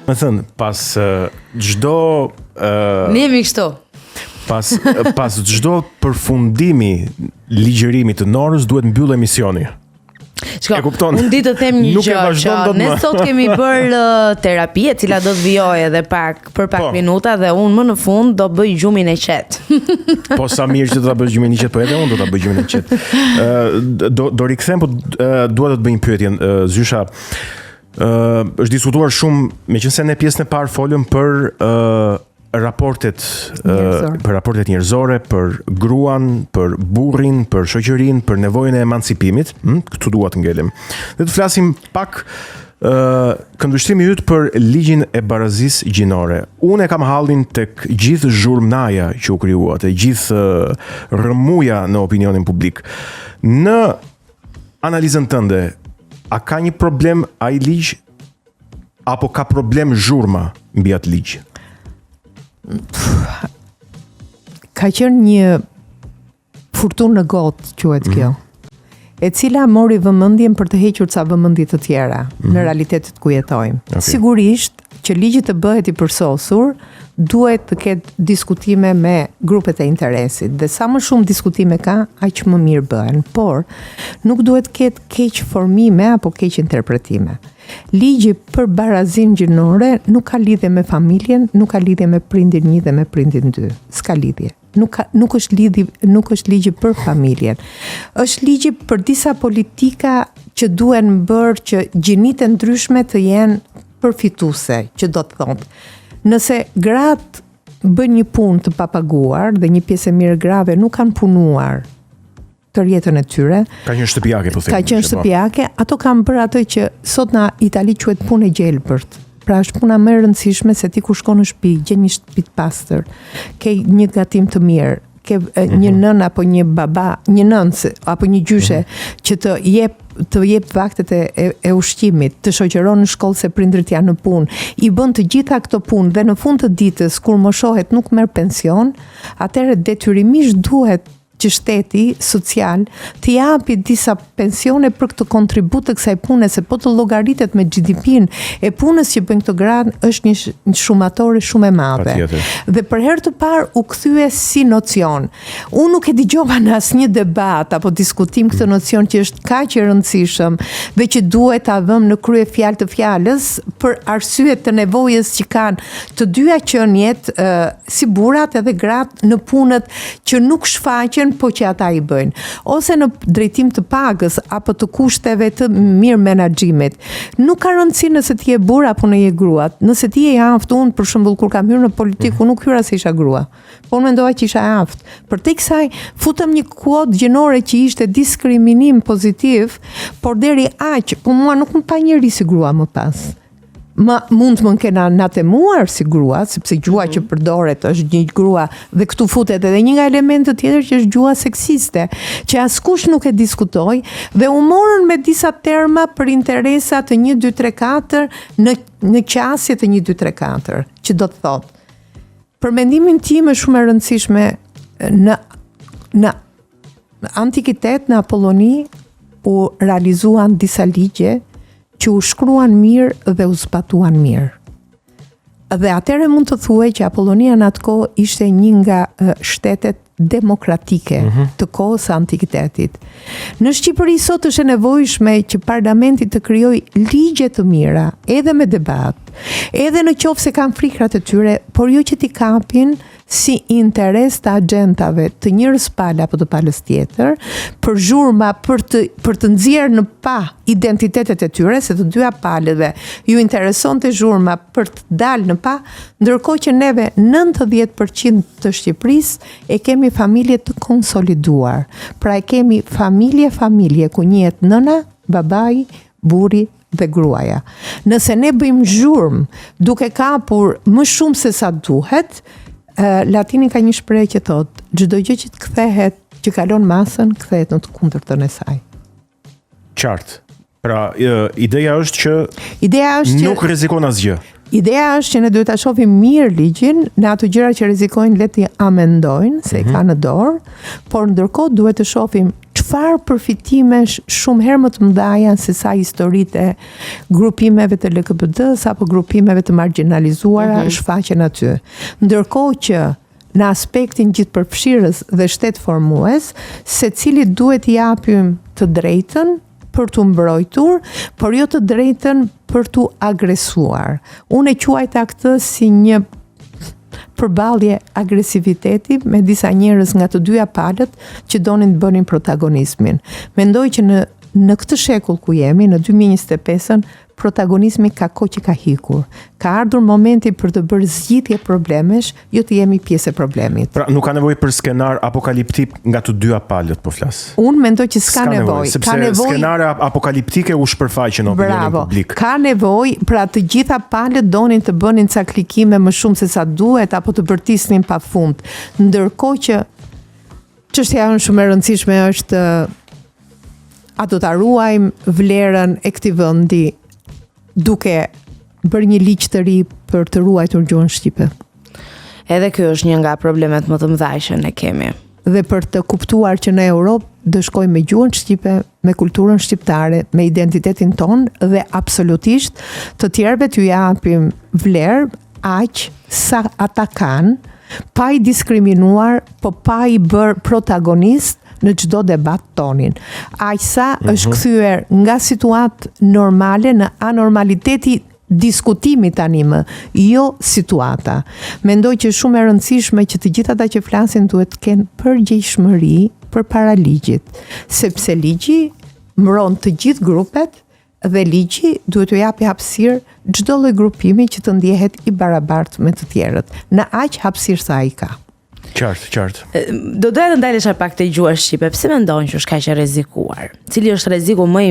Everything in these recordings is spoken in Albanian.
Më thënë, pas çdo Ne jemi kështu. Pas çdo përfundimi ligjërimi të Norës duhet mbyll emisioni. Shko, unë di të them një gjë, që ne sot kemi bërë terapi e cila do të vijojë edhe për pak minuta dhe unë më në fund do bëj gjumin e qetë. Po sa mirë që do ta bësh gjumin e qetë, po edhe unë do ta bëj gjumin e qetë. Do rikthem, po dua të të bëj një pyetje, Zysha. Është diskutuar shumë, meqense ne pjesën e parë folëm për raportet njerëzore, për gruan, për burrin, për shoqërinë, për nevojën e emancipimit, këtu dua të ngelim. Dhe të flasim pak këndvështrimi yt për ligjin e barazisë gjinore. Unë e kam hallin tek gjithë zhurmnaja që u krijuat, e gjithë rrëmuja në opinionin publik. Në analizën tënde, a ka një problem ai ligj apo ka problem zhurma mbi atë ligj? Ka qenë një furtunë në gotë, quhet kjo, e cila mori vëmendjen për të hequr ca vëmendje të tjera në realitetet ku jetojmë. Okay. Sigurisht që ligji të bëhet i përsosur, duhet të ketë diskutime me grupet e interesit, dhe sa më shumë diskutime ka, aq më mirë bëhen, por nuk duhet ketë keq formime apo keq interpretime. Ligji për barazinë gjinore nuk ka lidhje me familjen, nuk ka lidhje me prindin 1 dhe me prindin 2. S'ka lidhje. Nuk është ligji për familjen. Është ligji për disa politika që duhen bërë që gjinitë ndryshme të jenë përfituese, që do të thotë. Nëse gratë bën një punë të papaguar dhe një pjesë e mirë grave nuk kanë punuar tër jetën e tyre. Ka qenë shtëpiake, po them. Ka qenë shtëpiake, ato kanë bërë atë që sot në Itali quhet punë e gjelbërt. Pra është puna më e rëndësishme se ti kur shkon në shtëpi, gjen një shtëpi të pastër, ke një gatim të mirë, ke një nën apo një baba, një nënës apo një gjyshe që të jep vaktet e ushqimit, të shoqëron në shkollë se prindrit janë në punë, i bën të gjitha këto punë dhe në fund të ditës kur moshohet nuk merr pension, atëherë detyrimisht duhet që shteti social të japi disa pensione për këtë kontribut të kësaj pune, se po të llogaritet me GDP-n e punës që bën këto granë është një shumatore shumë e madhe. Dhe për herë të parë u kthye si nocion. Unë nuk e dëgjova në asnjë debat apo diskutim këtë nocion që është kaq i rëndësishëm dhe që duhet ta vëmë në krye fjalë të fjalës për arsye të nevojës që kanë të dyja qenjet, si burrat edhe gratë në punët që nuk shfaqen po që ata i bëjnë, ose në drejtim të pagës apo të kushteve të mirë menaxhimit. Nuk ka rëndësi nëse ti je burr apo në je grua. Nëse ti je aftë, unë për shembull kur kam hyrë në politikë, nuk hyra se isha grua. Po unë mendova që isha aftë. Përtej kësaj futëm një kuotë gjinore që ishte diskriminim pozitiv, por deri aq, po mua nuk më pa njëri si grua më pas. Mund të më kena natemuar si grua, sepse gjua që përdoret është një grua dhe këtu futet edhe një nga elementet tjetër që është gjua seksiste, që askush nuk e diskutoi dhe u morën me disa terma për interesa të 1, 2, 3, 4 në qasje të 1, 2, 3, 4, që do të thotë. Për mendimin tim është shumë e rëndësishme në antikitet, në Apolloni u realizuan disa ligje që u shkruan mirë dhe u zbatuan mirë. Dhe atëherë mund të thuaj që Apollonia në atë kohë ishte një nga shtetet demokratike të kohës së antikitetit. Në Shqipëri sot është e nevojshme që parlamenti të krijojë ligje të mira, edhe me debat, edhe në qoftë se kanë frikrat e tyre, por jo që t'i kapin si interes të agentave të njërës palë apo të palës tjetër, për zhurma, për të nxjerrë në pa identitetet e tyre, se të dyja palëve ju intereson të zhurma për të dalë në pa, ndërkohë që neve 90% të Shqipërisë e kemi familje të konsoliduar. Pra e kemi familje ku njihet nëna, babai, burri dhe gruaja. Nëse ne bëjmë zhurmë duke kapur më shumë se sa duhet, Latini ka një shprehje që thotë, çdo gjë që të kthehet, që kalon masën, kthehet në të kundërtën e saj. Qartë. Pra, ideja është që nuk rrezikon asgjë. Ideja është që ne duhet ta shohim mirë ligjin, në ato gjëra që rrezikojnë le t'i amendojnë, se e ka në dorë, por ndërkohë duhet të shohim çfarë përfitimesh shumë herë më të mëdha se sa historitë e grupimeve të LKBD-s apo grupimeve të marginalizuara shfaqen aty. Ndërkohë që në aspektin gjithëpërfshirës dhe shtetformues, secili duhet i japim të drejtën për të mbrojtur, por jo të drejtën për të agresuar. Unë e quajta këtë si një përballje agresiviteti me disa njerëz nga të dyja palët që donin të bënin protagonizmin. Mendoj që në këtë shekull ku jemi, në 2025-ën, protagonizmi ka kohë që ka hikur. Ka ardhur momenti për të bërë zgjidhje problemesh, jo të jemi pjesë e problemit. Pra, nuk ka nevojë për skenar apokaliptik nga të dyja palët, po flas. Unë mendoj që s'ka nevojë. Sepse skenare apokaliptike u shpërfaqen në opinionin publik. Ka nevojë, pra të gjitha palët donin të bënin ca klikime më shumë se sa duhet apo të bërtisnin pafund. Ndërkohë që çështja shumë e rëndësishme është a do ta ruajmë vlerën e këtij vendi duke bërë një ligj të ri për të ruajtur gjuhën shqipe. Edhe ky është një nga problemet më të mëdha që ne kemi. Dhe për të kuptuar që në Europë do shkojmë me gjuhën shqipe, me kulturën shqiptare, me identitetin ton dhe absolutisht të tjerëve t'ju japim vlerë aq sa ata kanë, pa i diskriminuar, po pa i bërë protagonist në çdo debat tonin. Aq sa është kthyer nga situatë normale në anormaliteti diskutimi tani më, jo situata. Mendoj që shumë e rëndësishme që të gjithë ata që flasin duhet të kenë përgjegjshmëri përpara ligjit, sepse ligji mbron të gjithë grupet dhe ligji duhet t'u japë hapësirë çdo lloj grupimi që të ndjehet i barabartë me të tjerët, në aq hapësirë sa ai ka. Qartë. Do doja të ndalesha pak te gjuha shqipe. Pse mendon që është kaq e rrezikuar? Cili është rreziku më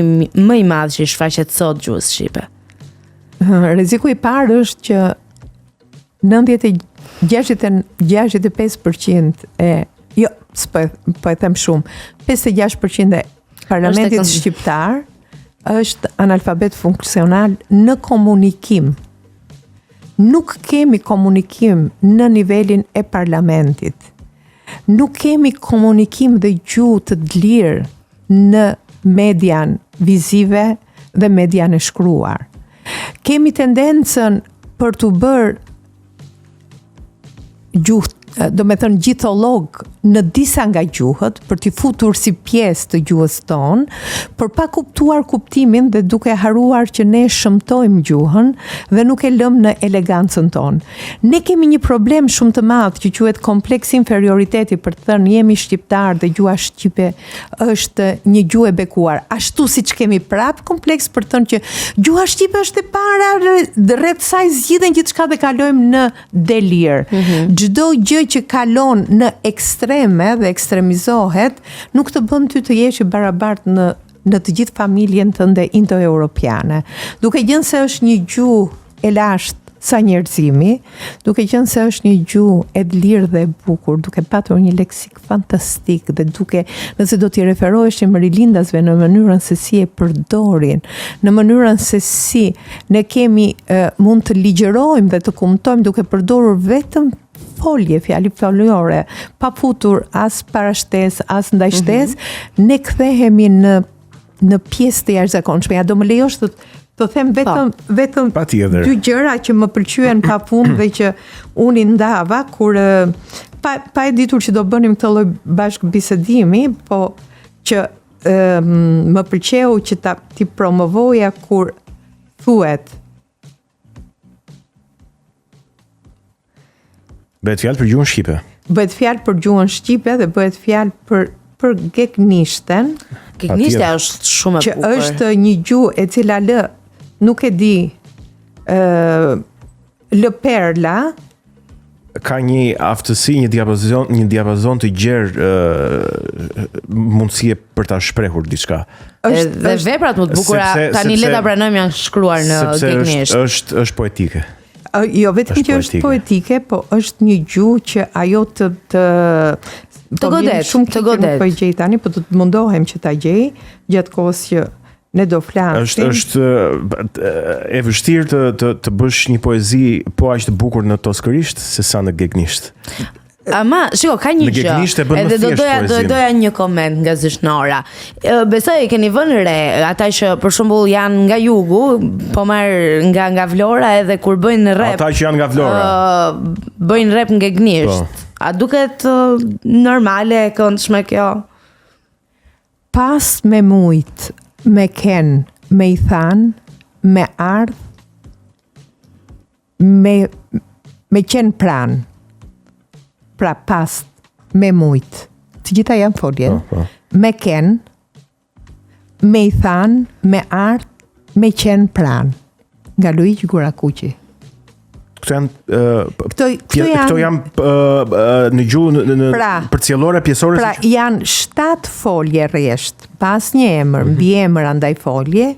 i madh që shfaqet sot gjuhës shqipe? Rreziku i parë është që 65% po e them shumë, 56% e parlamentit shqiptar është analfabet funksional në komunikim. Nuk kemi komunikim në nivelin e parlamentit. Nuk kemi komunikim dhe gjuhë të lirë në median vizive dhe median e shkruar. Kemi tendencën për të bërë gjuhë, do me thënë gjitholog në disa nga gjuhët, për t'i futur si pjesë të gjuhës tonë, për pa kuptuar kuptimin dhe duke haruar që ne shëmtojmë gjuhën dhe nuk e lëmë në elegancën tonë. Ne kemi një problem shumë të madh që quhet kompleks inferioriteti, për të thënë jemi shqiptar dhe gjuha shqipe është një gjuhë e bekuar. Ashtu siç kemi prap kompleks për të thënë që gjuha shqipe është e para, rreth saj zgjidhen gjithçka dhe kalojmë në delir. Çdo gjë që kalon në ekstreme dhe ekstremizohet, nuk të bën ty të jesh i barabartë në të gjithë familjen tënde indo-europiane. Duke qenë se është një gjuhë e lashtë sa njerëzimi, duke qenë se është një gjuhë e lirë dhe e bukur, duke patur një leksik fantastik dhe duke, nëse do t'i referoheshim rilindasve në mënyrën se si e përdorin, në mënyrën se si ne kemi mund të ligjërojmë dhe të kumtojmë duke përdorur vetëm folje, fjali fjalore, pa futur as parashtesë, as ndajshtesë, ne kthehemi në pjesë të jashtëzakonshme. Ja do më lejosh të them vetëm dy gjëra që më pëlqyen pafund dhe që unë i ndava kur pa e ditur që do bënim këtë lloj bashkë bisedimi, po që më pëlqeu që ti promovoja kur thuhet bëhet fjalë për gjuhën shqipe. Bëhet fjalë për gjuhën shqipe dhe bëhet fjalë për gegnishten. Gegnishtja është shumë e bukur. Që është një gjuhë e cila nuk e di lë perla. Ka një aftësi, një diapazon të gjerë mundësie për ta shprehur diçka. Dhe veprat më të bukura tani le ta pranojmë janë shkruar në gegnisht. Sepse është poetike. Jo, vetëm që është poetike, po është një gjuhë që ajo të godet, të godet. Po gjej tani, po do të mundohem që ta gjej gjatë kohës që ne do flasim. Është e vështirë të bësh një poezi po aq të bukur në toskërisht se sa në gegnisht. Ama, shiko, ka një gjë. Edhe do doja një koment nga Zyshnora. Besoj keni vënë re ata që për shembull janë nga jugu, po marr nga Vlora edhe kur bëjnë rap. Ata që janë nga Vlora. Bëjnë rap nga Gnisht. A duket normale, këndshme kjo? Pas me mujt, me ken, me i than, me ardh, me qenë pran. Pra pas me mujt, të gjitha janë folje, me ken, me i than, me art, me qenë pran, nga Luigi Gurakuqi. Këto janë në gjuhë përcjellore, pjesore? Pra janë 7 folje rresht, pas një emër, mbi emër andaj folje,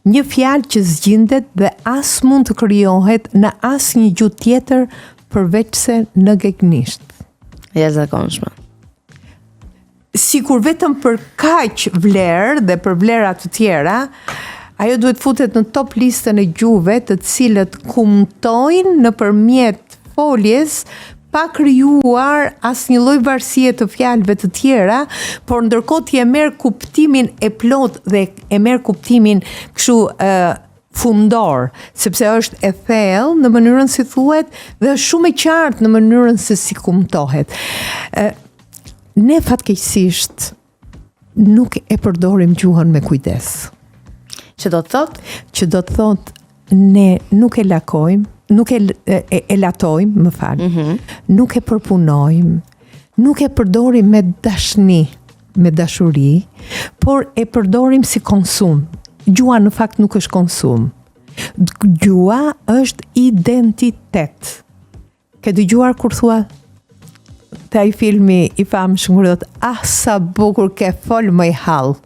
një fjalë që zgjindet dhe as mund të krijohet në as një gjuhë tjetër përveç se në gegnisht. Jashtëzakonshme. Sikur vetëm për kaq vlerë dhe për vlera të tjera, ajo duhet futet në top listën e gjuhëve të cilët kumtojnë nëpërmjet foljes pa krijuar asnjë lloj varësie të fjalëve të tjera, por ndërkohë ti e merr kuptimin e plot dhe e merr kuptimin kështu fundor, sepse është e thellë në mënyrën si thuhet dhe është shumë e qartë në mënyrën se si kumtohet. Ne fatkeqësisht nuk e përdorim gjuhën me kujdes. Që do të thotë? Që do të thotë ne nuk e lakojmë, nuk e latojmë, më fal. Nuk e përpunojmë, nuk e përdorim me dashni, me dashuri, por e përdorim si konsum. Gjua në fakt nuk është konsum. Gjua është identitet. Ke dëgjuar kur thua te ai filmi i famshëm kur thotë sa bukur ke fol më i hall.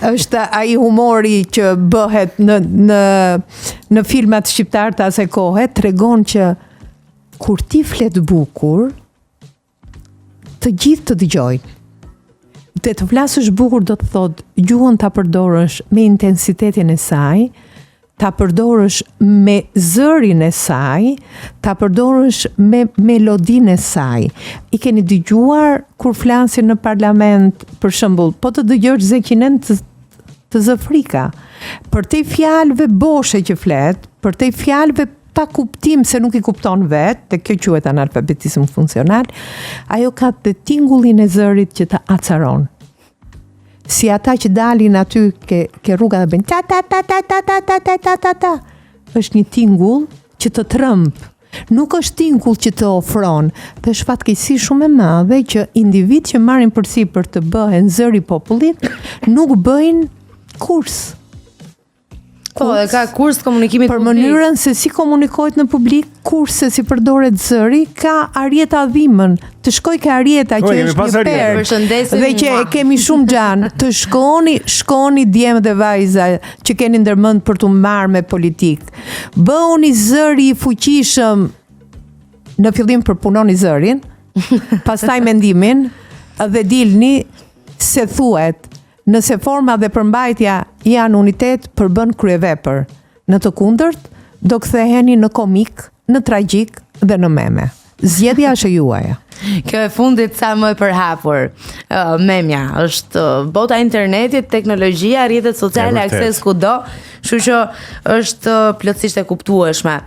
Është ai humori që bëhet në filmat shqiptar të asaj kohe, tregon që kur ti flet bukur, të gjithë të dëgjojnë. Të flasësh bukur do të thotë gjuhën ta përdorësh me intensitetin e saj, ta përdorësh me zërin e saj, ta përdorësh me melodinë e saj. I keni dëgjuar kur flasin në parlament, për shembull, po të dëgjosh Zekinen të Zëfrika, për te fjalëve boshe që flet, për te fjalëve pa kuptim se nuk i kupton vetë, dhe kjo quhet analfabetisëm funksional, ajo ka të tingullin e zërit që të acaron. Si ata që dalin aty ke rruga dhe bëjnë ta ta ta ta ta ta ta ta ta ta ta. Është një tingull që të trëmb. Nuk është tingull që të ofron. Dhe është fatkeqësi shumë e madhe që individ që marrin përsipër të bëhen zëri i popullit nuk bëjnë kurs. Po, e ka kurs komunikimit për mënyrën se si komunikohet në publik, kurse si përdoret zëri, ka Arieta Dhimën. Të shkoj ke Arieta që është një perë dhe që e kemi shumë gjanë. Të shkoni djemë dhe vajza që keni ndërmend për të marrë me politik. Bëuni zëri i fuqishëm, në fillim përpunoni zërin, pastaj mendimin dhe dilni se thuhet nëse forma dhe përmbajtja janë unitet, përbën kryevepër. Në të kundërt, do ktheheni në komik, në tragjik dhe në meme. Zgjedhja është e juaja. Kjo e fundit sa më e përhapur. Memja, është bota e internetit, teknologjia, rrjetet sociale, akses kudo, kështu që është plotësisht e kuptueshme.